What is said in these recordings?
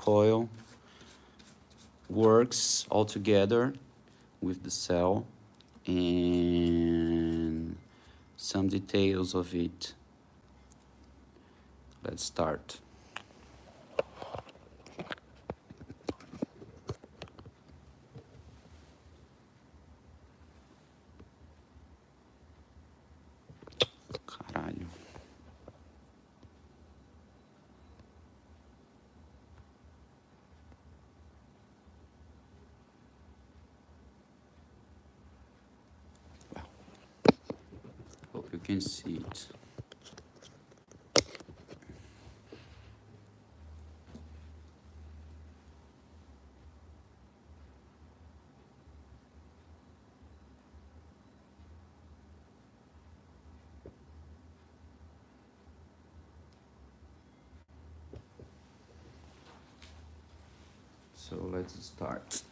coil works all together with the cell and some details of it. Let's start. Caralho. Hope you can see it. So let's start.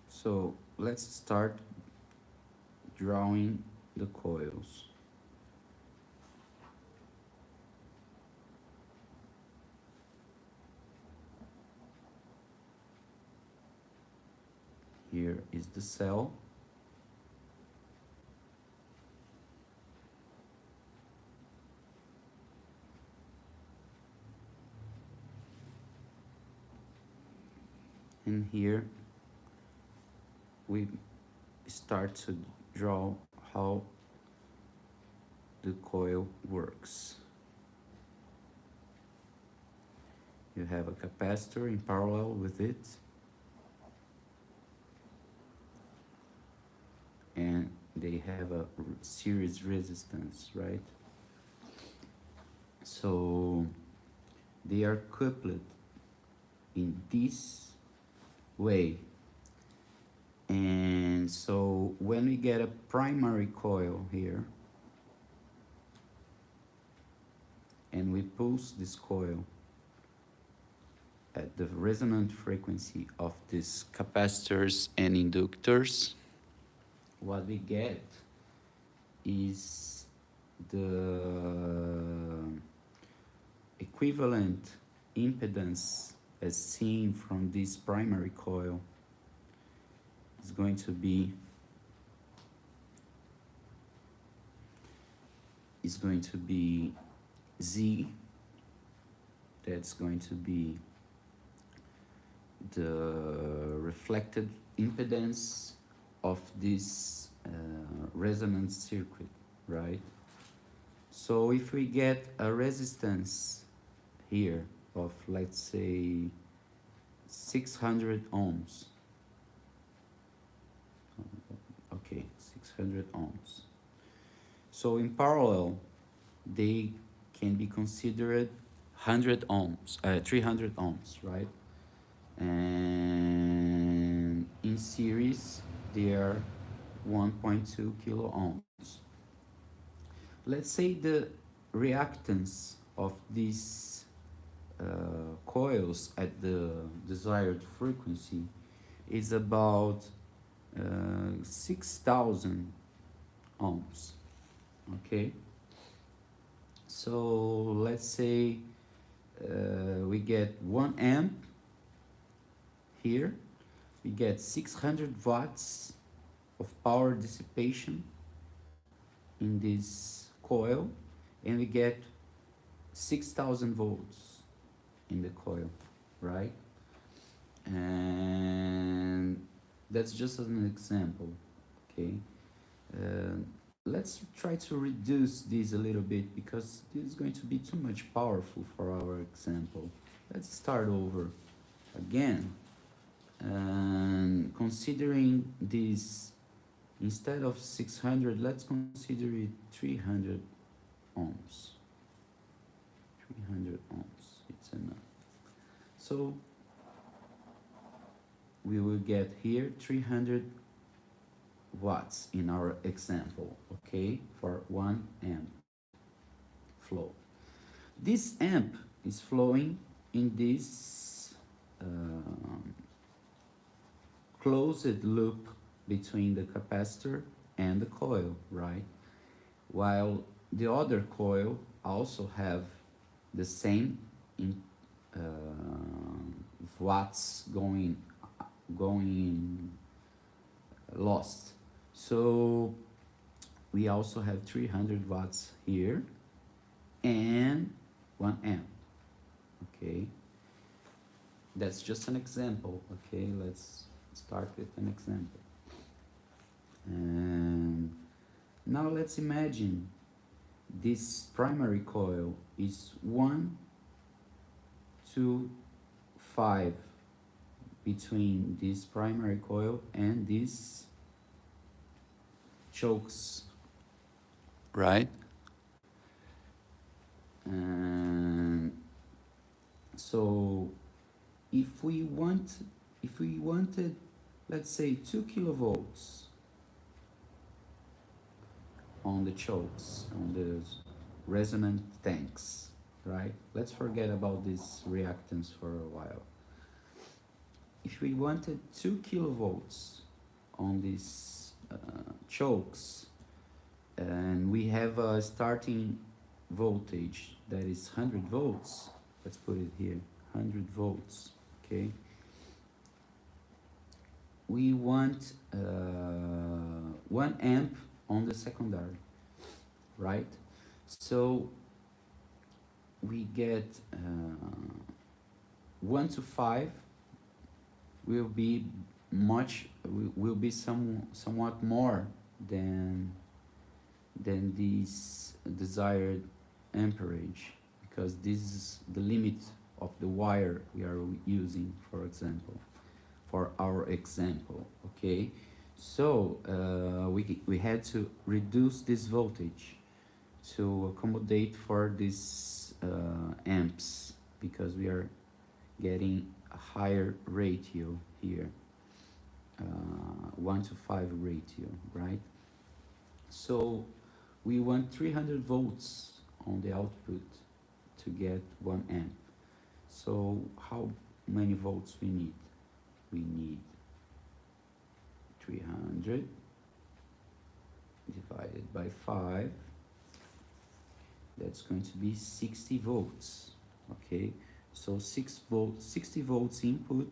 So let's start drawing the coils. Here is the cell. And here we start to draw how the coil works. You have a capacitor in parallel with it, and they have a series resistance, right? So they are coupled in this way. And so when we get a primary coil here and we pulse this coil at the resonant frequency of these capacitors and inductors, what we get is the equivalent impedance as seen from this primary coil is going to be Z. That's going to be the reflected impedance of this resonance circuit, right? So if we get a resistance here of, let's say, 600 ohms, okay, 600 ohms. So in parallel, they can be considered 100 ohms, 300 ohms, right? And in series, they are 1.2 kilo ohms. Let's say the reactance of these coils at the desired frequency is about 6,000 ohms. Okay, so let's say we get 1 amp here, we get 600 watts of power dissipation in this coil, and we get 6,000 volts in the coil, right? And that's just an example, okay? Let's try to reduce this a little bit because this is going to be too much powerful for our example. Let's start over again. And considering this, instead of 600, let's consider it 300 ohms. 300 ohms, it's enough. So we will get here 300 watts in our example, okay, for 1 amp flow. This amp is flowing in this closed loop between the capacitor and the coil, right? While the other coil also have the same in, uh, watts going lost. So we also have 300 watts here and 1 amp. Okay, that's just an example. Okay, let's start with an example. And now let's imagine this primary coil is 1 to 5 between this primary coil and these chokes, right? And so if we wanted, let's say 2 kilovolts on the chokes, on the resonant tanks, right? Let's forget about this reactance for a while. If we wanted 2 kilovolts on these chokes, and we have a starting voltage that is 100 volts, let's put it here, 100 volts, okay? We want 1 amp on the secondary, right? So we get 1 to 5 will be somewhat more than this desired amperage, because this is the limit of the wire we are using, for example, for our example. Okay, so we had to reduce this voltage to accommodate for these amps, because we are getting a higher ratio here, 1 to 5 ratio, right? So we want 300 volts on the output to get 1 amp. So how many volts we need? We need 300 divided by 5. That's going to be 60 volts. Okay, so 60 volts input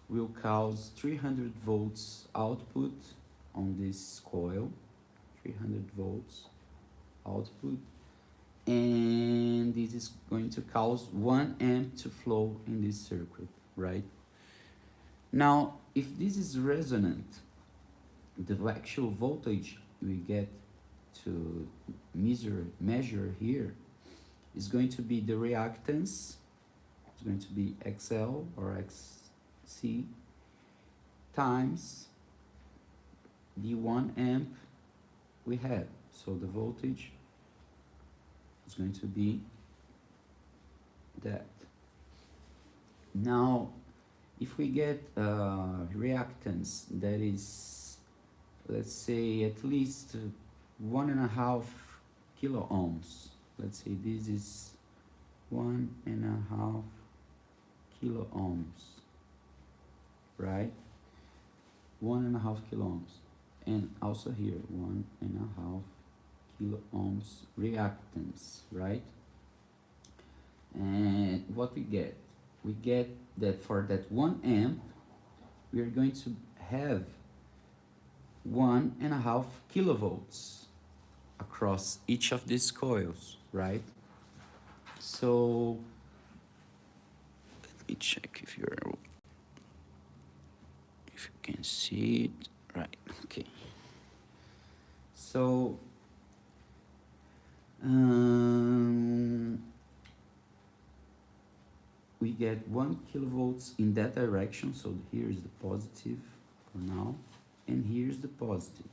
will cause 300 volts output on this coil, 300 volts output, and this is going to cause 1 amp to flow in this circuit, right? Now, if this is resonant, the actual voltage we get to measure here is going to be the reactance. It's going to be XL or XC times the 1 amp we had. So the voltage is going to be that. Now, if we get reactance that is, let's say, at least 1.5 kilo ohms. Let's say this is 1.5 kilo ohms, right? 1.5 kilo ohms, and also here 1.5 kilo ohms reactance, right? And what we get that for that 1 amp we are going to have 1.5 kilovolts across each of these coils, right? So let me check if you can see it, right? Okay. So we get 1 kilovolts in that direction. So here is the positive for now, and here's the positive.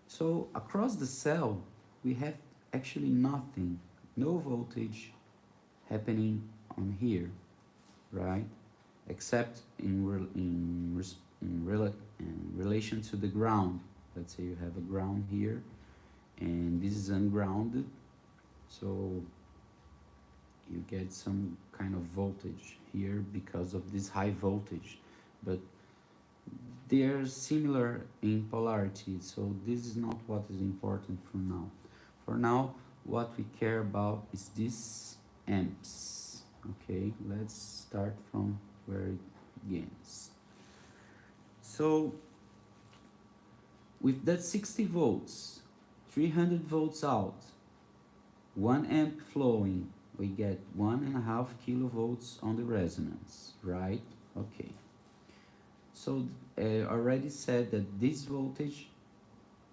So across the cell we have actually nothing, no voltage happening on here, right? Except in in relation to the ground. Let's say you have a ground here and this is ungrounded, so you get some kind of voltage here because of this high voltage, but they are similar in polarity, so this is not what is important for now. For now, what we care about is this amps. Okay, let's start from where it begins. So with that 60 volts, 300 volts out, 1 amp flowing, we get 1.5 kilovolts on the resonance, right? Okay. So already said that this voltage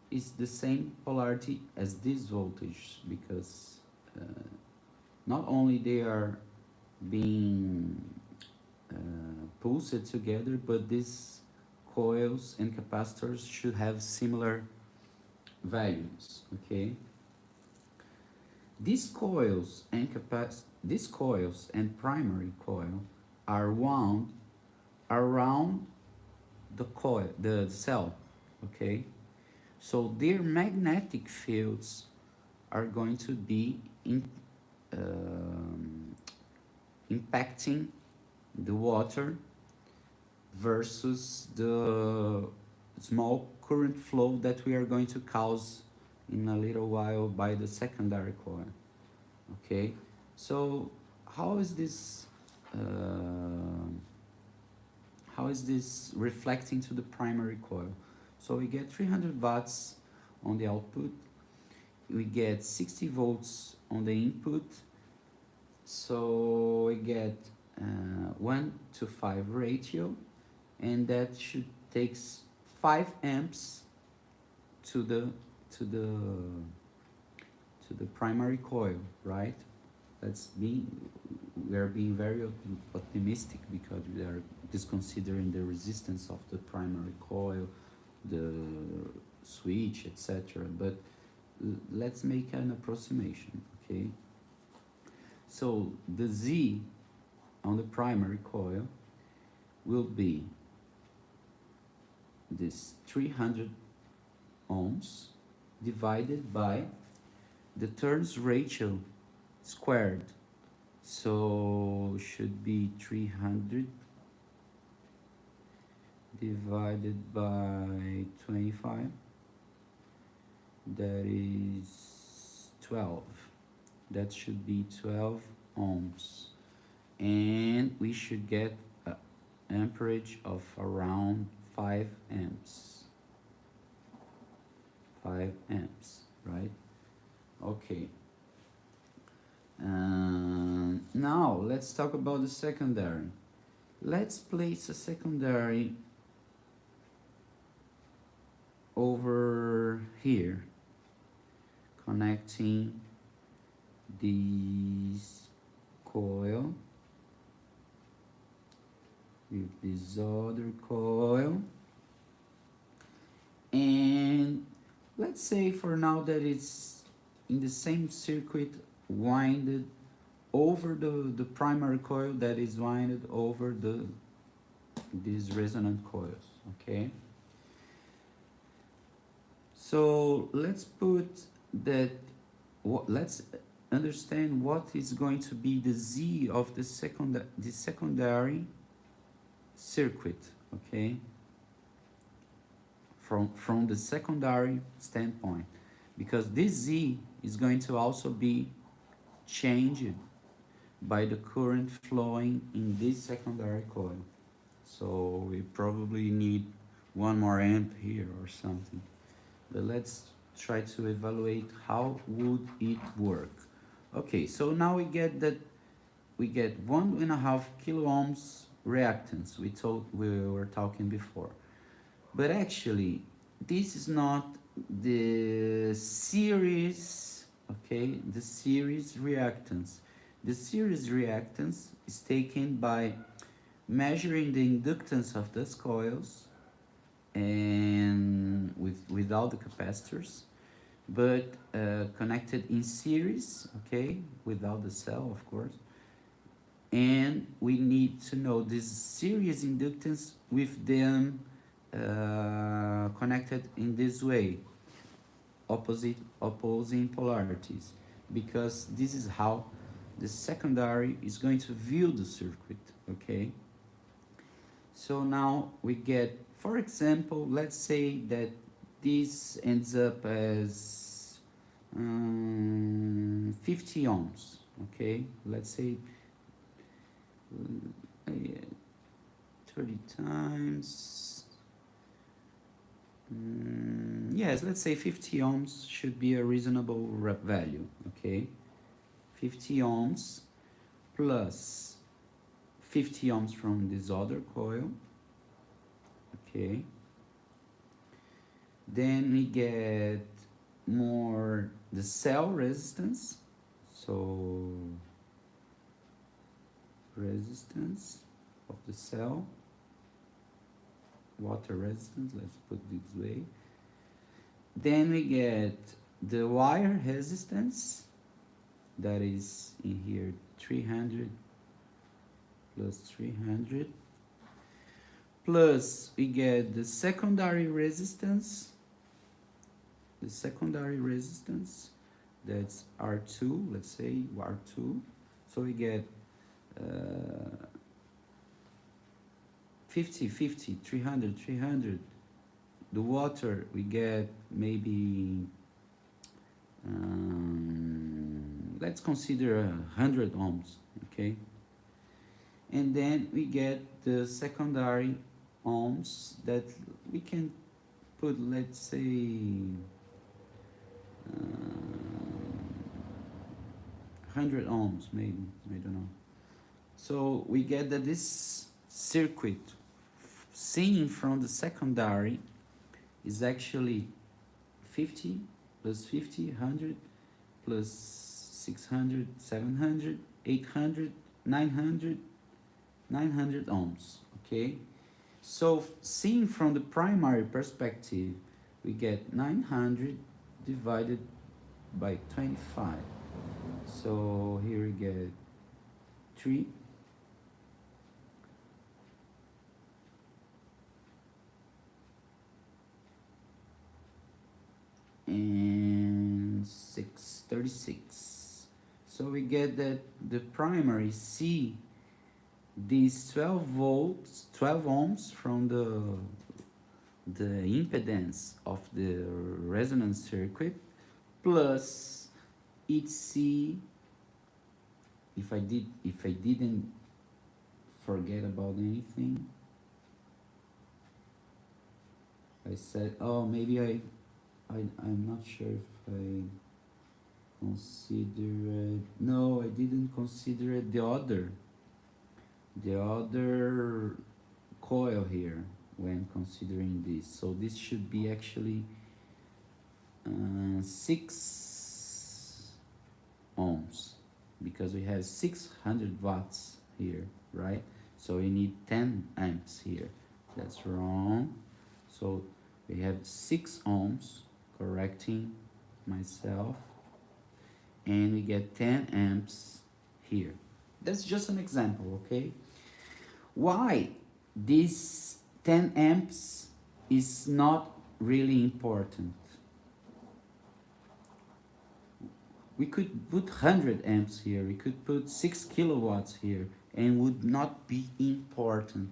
is the same polarity as this voltage, because not only they are being pulsed together, but these coils and capacitors should have similar values. Okay. These coils and primary coil are wound around the coil, the cell. Okay. So their magnetic fields are going to be impacting the water versus the small current flow that we are going to cause in a little while by the secondary coil. Okay, so how is this reflecting to the primary coil? So we get 300 watts on the output, we get 60 volts on the input, so we get 1:5 ratio, and that should takes 5 amps to the primary coil, right? We are being very optimistic because we are disconsidering the resistance of the primary coil, the switch, etc. But let's make an approximation, okay? So the Z on the primary coil will be this 300 ohms divided by the turns ratio squared. So should be 300 divided by 25, that is 12. That should be 12 ohms, and we should get an amperage of around 5 amps. 5 amps, right? Okay. Now let's talk about the secondary. Let's place a secondary over here, connecting this coil with this other coil, and let's say for now that it's in the same circuit winded over the primary coil that is winded over these resonant coils. Okay, so let's put that, let's understand what is going to be the Z of the secondary circuit. Okay, from the secondary standpoint, because this Z is going to also be changed by the current flowing in this secondary coil. So we probably need 1 more amp here or something, but let's try to evaluate how would it work. Okay, so now we get 1.5 kilo ohms reactance we were talking before, but actually this is not the series. Okay, the series reactance. The series reactance is taken by measuring the inductance of those coils and without the capacitors, but connected in series, okay, without the cell, of course. And we need to know this series inductance with them connected in this way, opposing polarities, because this is how the secondary is going to view the circuit. Okay, so now we get, for example, let's say that this ends up as 50 ohms. Okay, let's say uh, 30 times, yes, let's say 50 ohms should be a reasonable value. Okay, 50 ohms plus 50 ohms from this other coil. Okay, then we get more the cell resistance, so resistance of the cell, water resistance, let's put this way. Then we get the wire resistance, that is in here 300 plus 300, plus we get the secondary resistance, that's R2, let's say R2. So we get 50, 50, 300, 300. The water, we get maybe, let's consider 100 ohms, okay? And then we get the secondary ohms that we can put, let's say, 100 ohms, maybe, I don't know. So we get that this circuit, seen from the secondary, is actually 50 plus 50, 100 plus 600, 700, 800, 900, 900 ohms, okay? So seen from the primary perspective, we get 900 divided by 25. So here we get 3 and 6, 36. So we get that the primary C, these 12 volts, 12 ohms from the impedance of the resonance circuit, plus each C, if I didn't forget about anything, I said, oh, maybe I'm not sure if I considered, no, I didn't consider the other coil here when considering this. So this should be actually 6 ohms, because we have 600 watts here, right? So we need 10 amps here. That's wrong. So we have 6 ohms, correcting myself, and we get 10 amps here. That's just an example, okay? Why this 10 amps is not really important? We could put 100 amps here, we could put 6 kilowatts here, and would not be important.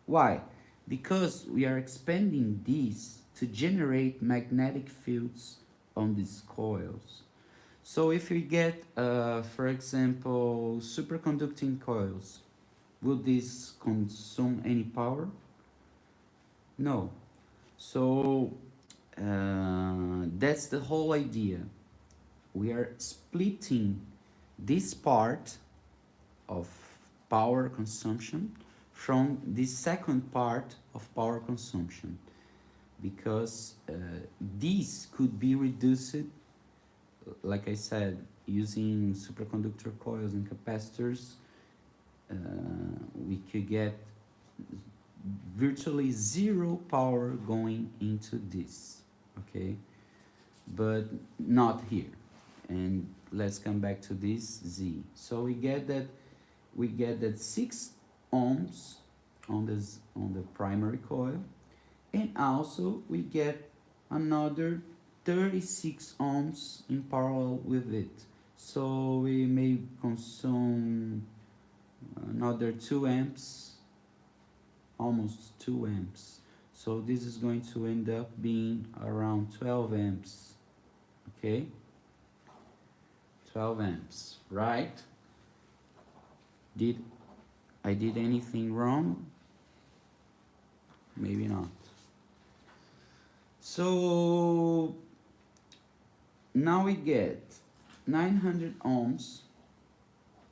Why? Because we are expanding these to generate magnetic fields on these coils. So if we get, for example, superconducting coils, would this consume any power? No. So that's the whole idea. We are splitting this part of power consumption from the second part of power consumption, because these could be reduced, like I said, using superconductor coils and capacitors. We could get virtually zero power going into this, okay? But not here. And let's come back to this Z. So we get that 6 ohms on the primary coil, and also we get another 36 ohms in parallel with it. So we may consume another 2 amps, almost 2 amps. So this is going to end up being around 12 amps, okay? 12 amps, right? Did I did anything wrong? Maybe not. So now we get 900 ohms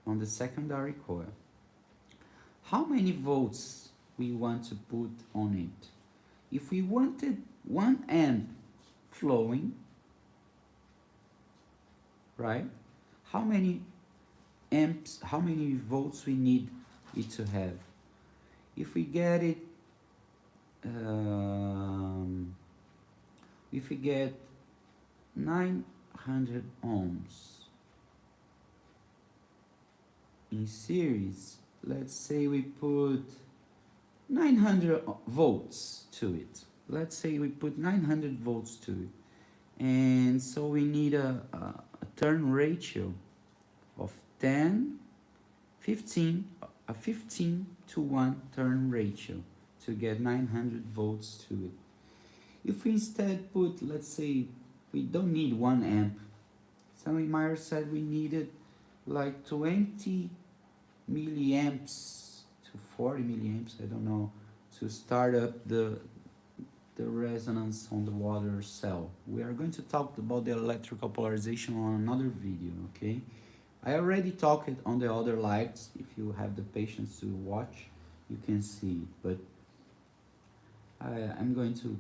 on the secondary coil. How many volts we want to put on it? If we wanted 1 amp flowing, right? How many amps, how many volts we need it to have? If we get it, if we get 900 ohms in series, let's say we put 900 volts to it. Let's say we put 900 volts to it. And so we need a turn ratio of 10, 15, a 15 to 1 turn ratio to get 900 volts to it. If we instead put, let's say, we don't need 1 amp. Stanley Meyer said we needed like 20 milliamps to 40 milliamps, I don't know, to start up the resonance on the water cell. We are going to talk about the electrical polarization on another video, okay? I already talked it on the other lights. If you have the patience to watch, you can see it, but I'm going to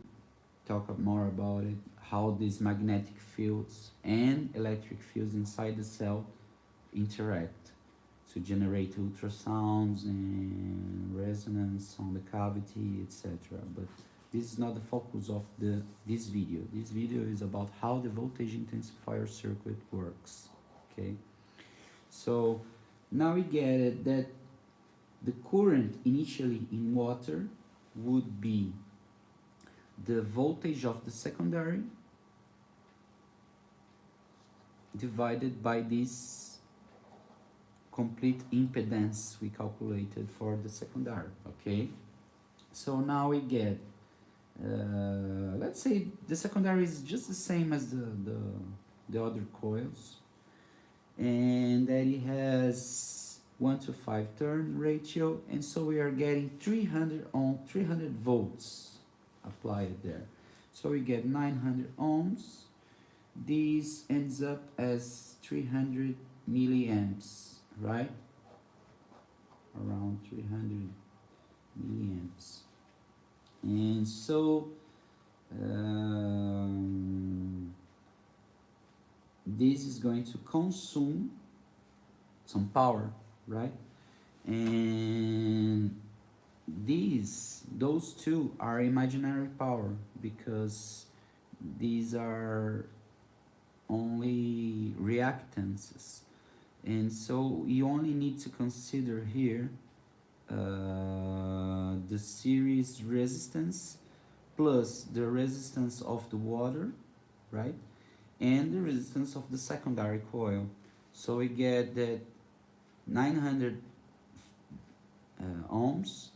talk more about it, how these magnetic fields and electric fields inside the cell interact to generate ultrasounds and resonance on the cavity, etc. But this is not the focus of this video. This video is about how the voltage intensifier circuit works, okay? So now we get it that the current initially in water would be the voltage of the secondary divided by this complete impedance we calculated for the secondary, okay? So now we get, let's say the secondary is just the same as the other coils, and that it has 1 to 5 turn ratio, and so we are getting 300 volts applied there. So we get 900 ohms. This ends up as 300 milliamps, right? Around 300 milliamps. And so this is going to consume some power, right? And those two are imaginary power because these are only reactances, and so you only need to consider here the series resistance plus the resistance of the water, right, and the resistance of the secondary coil. So we get that 900 ohms,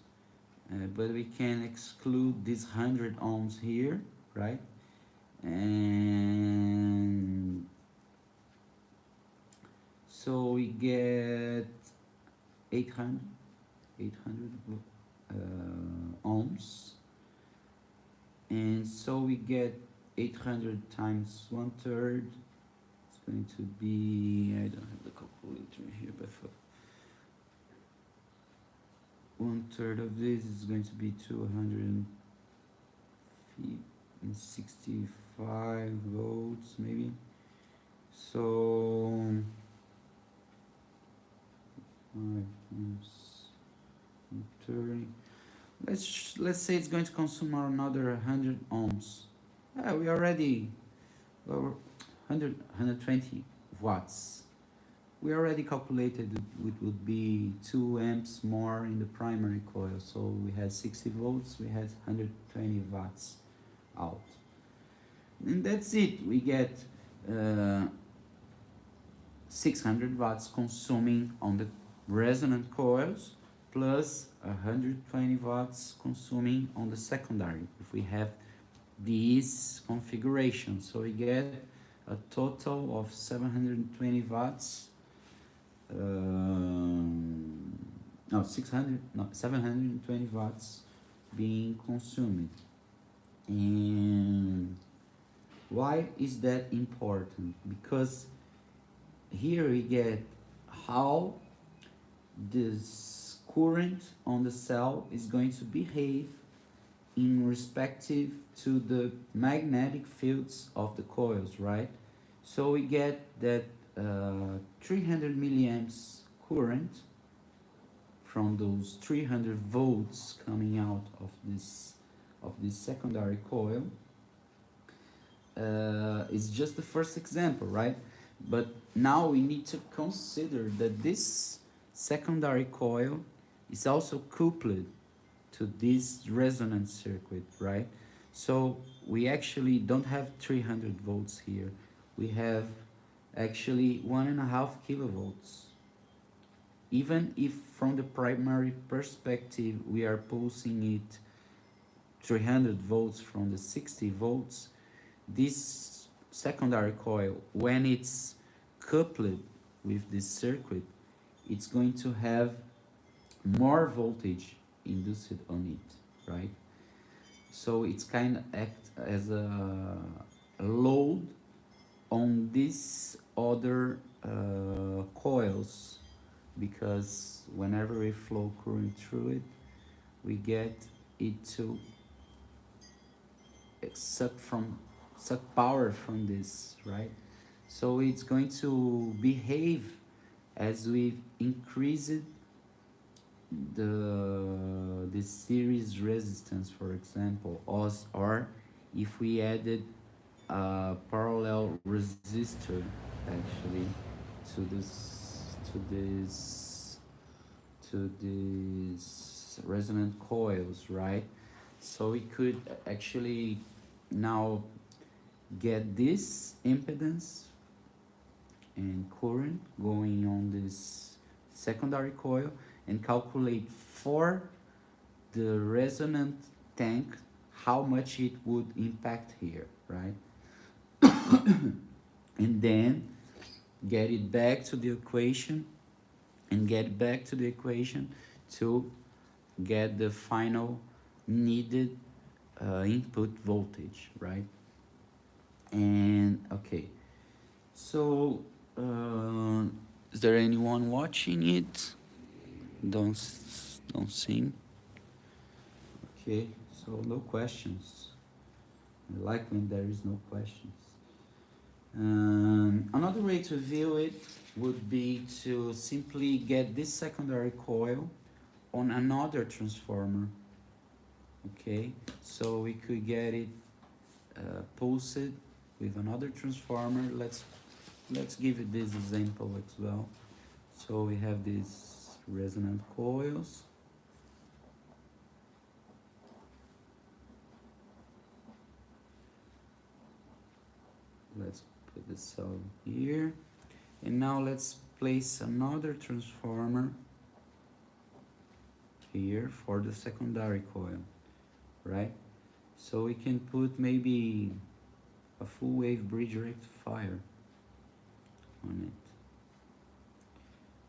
but we can exclude this 100 ohms here, right? And so we get 800 ohms, and so we get 800 times 1/3. It's going to be, I don't have the calculator here, but 1/3 of this is going to be 265 volts maybe. So 5 times 30. Let's say it's going to consume another 100 ohms. We already over 120 watts We already calculated it would be 2 amps more in the primary coil. So we had 60 volts, we had 120 watts out. And that's it. We get 600 watts consuming on the resonant coils plus 120 watts consuming on the secondary if we have this configuration. So we get a total of 720 watts, no 600, no 720 watts being consumed. And why is that important? Because here we get how this current on the cell is going to behave in respective to the magnetic fields of the coils, right? So we get that 300 milliamps current from those 300 volts coming out of this secondary coil. It's just the first example, right? But now we need to consider that this secondary coil is also coupled to this resonance circuit, right? So we actually don't have 300 volts here. We have actually 1.5 kilovolts. Even if from the primary perspective we are pulsing it 300 volts from the 60 volts, this secondary coil, when it's coupled with this circuit, it's going to have more voltage induced on it, right? So it's kind of act as a load on these other coils, because whenever we flow current through it, we get it to suck power from this, right? So it's going to behave as we increase it the series resistance, for example, or if we added a parallel resistor actually to these resonant coils, right? So we could actually now get this impedance and current going on this secondary coil and calculate for the resonant tank how much it would impact here, right? And then get it back to the equation and get back to the equation to get the final needed input voltage, right? And okay, so is there anyone watching it? Don't sing. Okay, so no questions. I like when there is no questions. Another way to view it would be to simply get this secondary coil on another transformer. Okay, so we could get it pulsed with another transformer. Let's give it this example as well. So we have these resonant coils. Let's put the cell here, and now let's place another transformer here for the secondary coil, right? So we can put maybe a full wave bridge rectifier on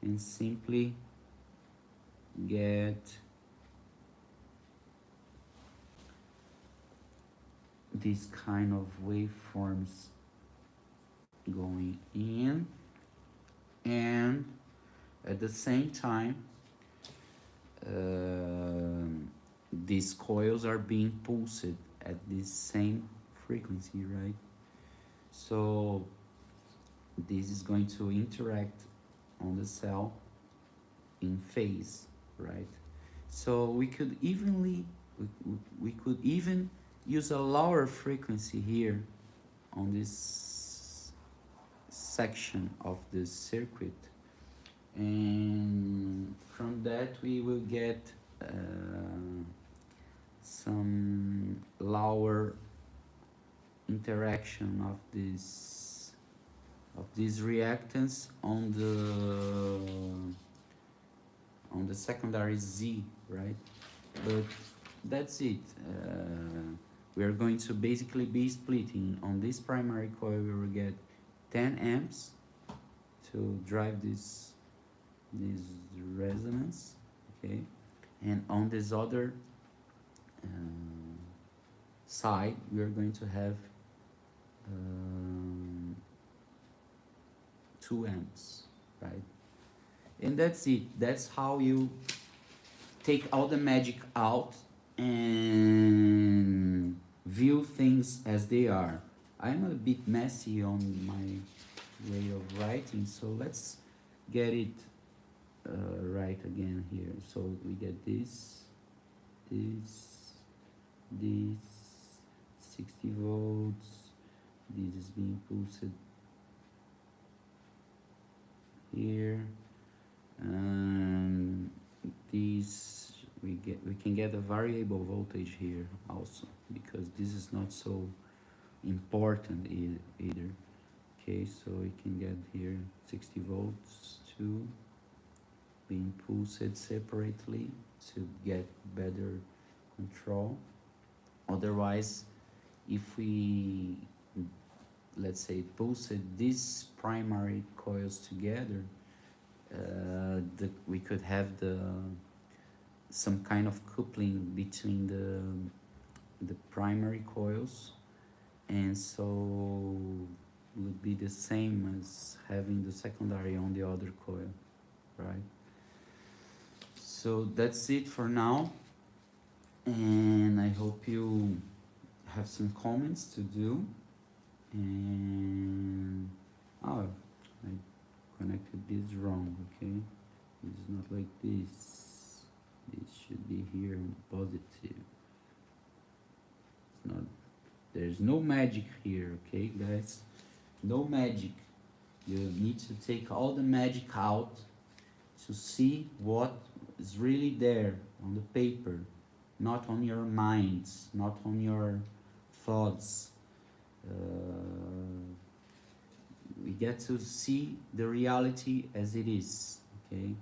it and simply get these kind of waveforms going in, and at the same time these coils are being pulsed at this same frequency, right? So this is going to interact on the cell in phase, right? So we could even use a lower frequency here on this section of the circuit and from that we will get some lower interaction of these reactants on the secondary Z, right? But that's it. We are going to basically be splitting on this primary coil. We will get 10 amps to drive this resonance, okay? And on this other side, we are going to have 2 amps, right? And that's it. That's how you take all the magic out and view things as they are. I'm a bit messy on my way of writing, so let's get it right again here. So we get this 60 volts, this is being pulsed here, and these we can get a variable voltage here also, because this is not so important either. Okay, so we can get here 60 volts too, being pulsed separately to get better control. Otherwise, if we, let's say, pulsed these primary coils together, we could have some kind of coupling between the primary coils, and so would be the same as having the secondary on the other coil, right? So that's it for now, and I hope you have some comments to do. And oh, I connected this wrong. Okay, it's not like this. This should be here in positive. It's not. There's no magic here. Okay, guys, no magic. You need to take all the magic out to see what is really there on the paper, not on your minds, not on your thoughts. We get to see the reality as it is, okay?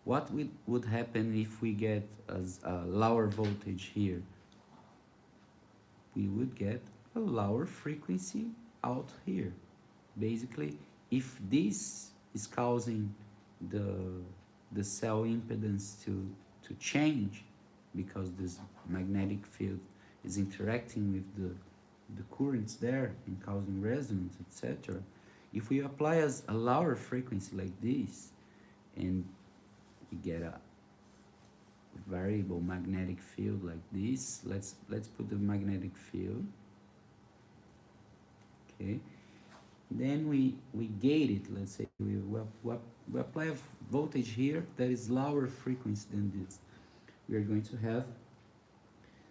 What would happen if we get a lower voltage here? We would get a lower frequency out here. Basically, if this is causing the cell impedance to change, because this magnetic field is interacting with the currents there and causing resonance, etc. If we apply a lower frequency like this, and we get a variable magnetic field like this, let's put the magnetic field, okay? Then we gate it. Let's say we apply a voltage here that is lower frequency than this. We are going to have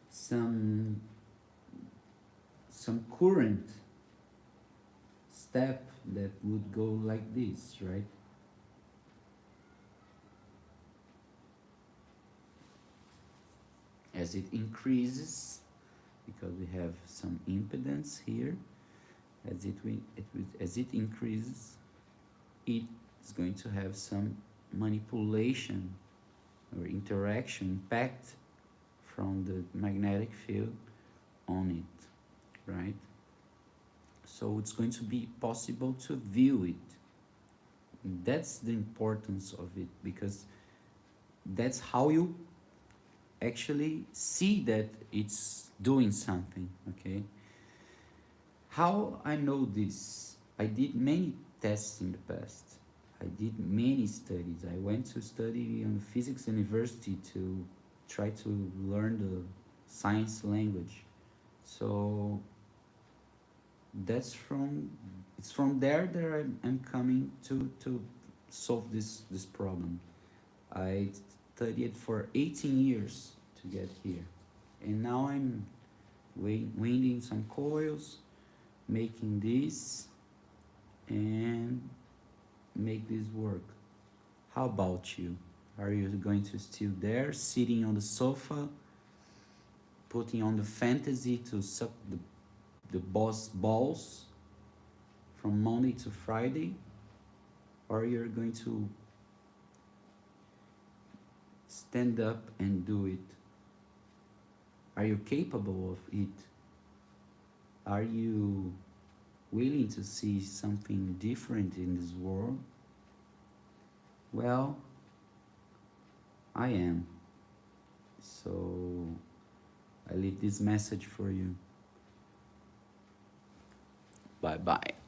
some current step that would go like this, right? As it increases, because we have some impedance here, as it increases, it's going to have some manipulation or interaction impact from the magnetic field on it, right? So it's going to be possible to view it. And that's the importance of it, because that's how you actually see that it's doing something, okay? How I know this? I did many tests in the past. I did many studies. I went to study in physics university to try to learn the science language. So it's from there that I'm coming to solve this problem. I studied for 18 years to get here, and now I'm winding some coils, making this, and make this work. How about you? Are you going to still there, sitting on the sofa, putting on the fantasy to suck the boss balls from Monday to Friday? Or you're going to stand up and do it? Are you capable of it? Are you willing to see something different in this world? Well, I am. So I leave this message for you. Bye bye.